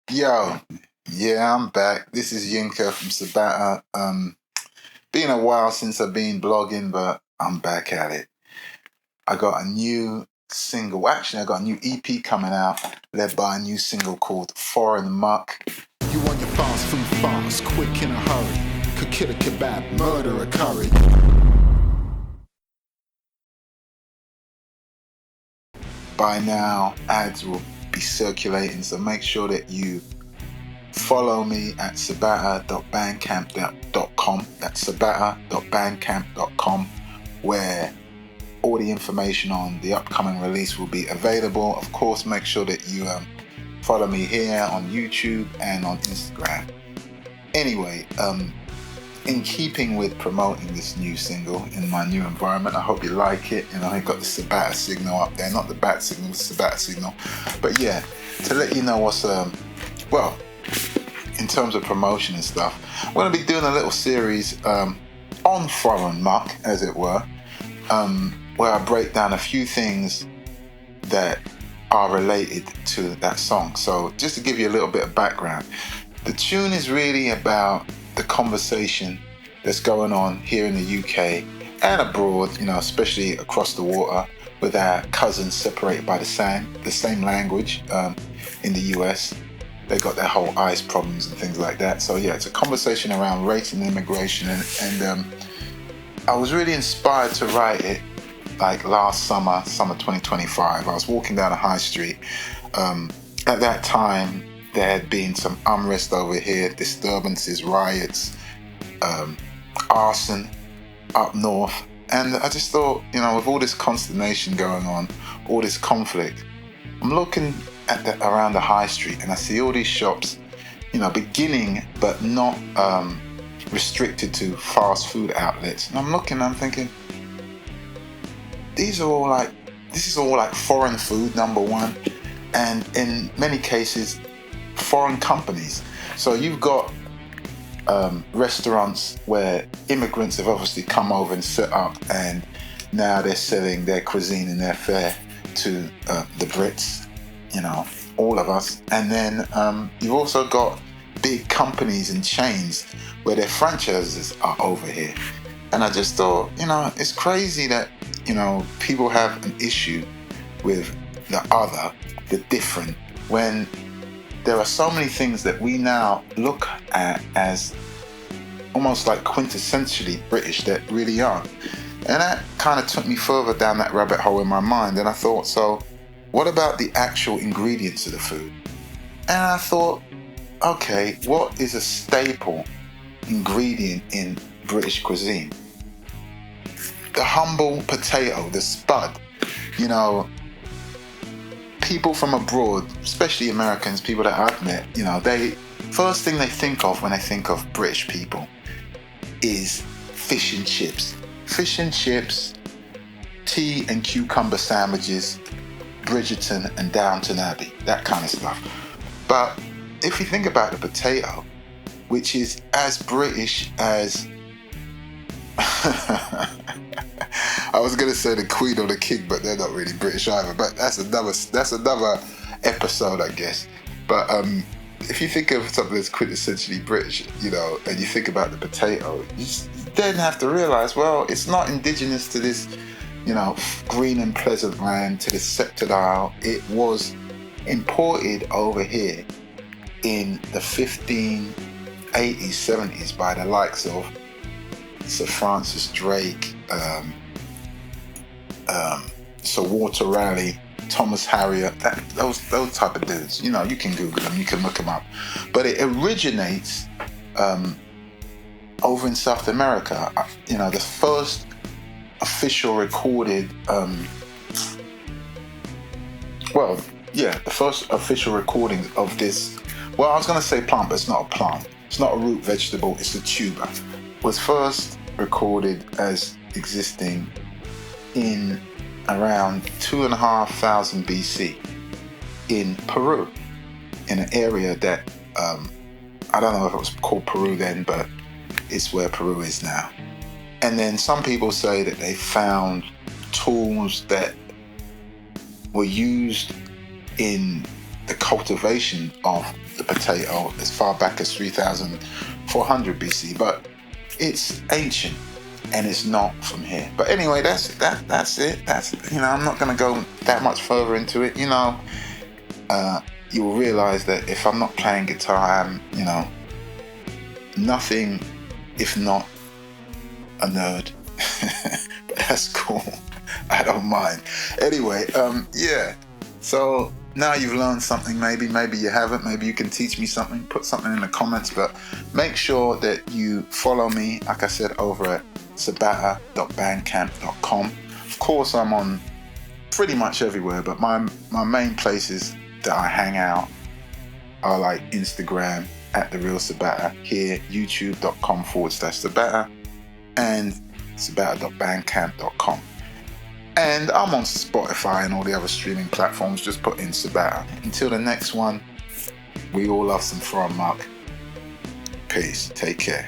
Yo, yeah, I'm back. This is Yinka from Sabatta. Been a while since I've been blogging, but I'm back at it. I got a new single. Actually, I got a new EP coming out, led by a new single called Foreign Muck. You want your fast food fast, quick in a hurry. Could kill a kebab, murder a curry. By now, ads will be circulating, so make sure that you follow me at sabatta.bandcamp.com. That's sabatta.bandcamp.com, where all the information on the upcoming release will be available. Of course, make sure that you follow me here on YouTube and on Instagram. Anyway, in keeping with promoting this new single in my new environment, I hope you like it. I got the Sabatta signal up there, not the bat signal, the Sabatta signal. But yeah, to let you know what's in terms of promotion and stuff, I'm going to be doing a little series on Foreign Muck, as it were, where I break down a few things that are related to that song. So just to give you a little bit of background, the tune is really about the conversation that's going on here in the UK and abroad, especially across the water, with our cousins separated by the same language in the US. They got their whole ICE problems and things like that. So yeah, it's a conversation around race and immigration, and I was really inspired to write it like last summer 2025. I was walking down a high street. At that time, there had been some unrest over here, disturbances, riots, arson up north. And I just thought, with all this consternation going on, all this conflict, I'm looking around the high street and I see all these shops, beginning but not restricted to fast food outlets. And I'm looking, I'm thinking, this is all like foreign food, number one, and in many cases, foreign companies. So you've got restaurants where immigrants have obviously come over and set up, and now they're selling their cuisine and their fare to the Brits, all of us. And then you've also got big companies and chains where their franchises are over here. And I just thought, it's crazy that, people have an issue with the other, the different, when there are so many things that we now look at as almost like quintessentially British that really aren't. And that kind of took me further down that rabbit hole in my mind. And I thought, so what about the actual ingredients of the food? And I thought, okay, what is a staple ingredient in British cuisine? The humble potato, the spud. People from abroad, especially Americans, people that I've met, they first thing they think of when they think of British people is fish and chips. Fish and chips, tea and cucumber sandwiches, Bridgerton and Downton Abbey, that kind of stuff. But if you think about the potato, which is as British as I was gonna say the Queen or the King, but they're not really British either. But that's another episode, I guess. But if you think of something that's quintessentially British, and you think about the potato, you then have to realise, well, it's not indigenous to this, green and pleasant land, to this sceptred isle. It was imported over here in the 1580s, 70s by the likes of Sir Francis Drake, Sir Walter Raleigh, Thomas Harrier, those type of dudes. You can Google them, you can look them up. But it originates over in South America. The first official recorded, the first official recording of this. Well, I was going to say plant, but it's not a plant. It's not a root vegetable. It's a tuber. Was first recorded as existing in around 2,500 BC in Peru, in an area that I don't know if it was called Peru then, but it's where Peru is now. And then some people say that they found tools that were used in the cultivation of the potato as far back as 3,400 BC, but it's ancient and it's not from here. But anyway, that's it. I'm not going to go that much further into it. You'll realize that if I'm not playing guitar, I'm nothing if not a nerd. But that's cool. I don't mind. Anyway, so now you've learned something. Maybe you haven't. Maybe you can teach me something. Put something in the comments. But make sure that you follow me, like I said, over at sabatta.bandcamp.com. Of course, I'm on pretty much everywhere, but my main places that I hang out are like Instagram at The Real Sabatta, here youtube.com/Sabatta, and sabatta.bandcamp.com. And I'm on Spotify and all the other streaming platforms. Just put in Sabatta. Until the next one, we all love some Foreign Muck. Peace. Take care.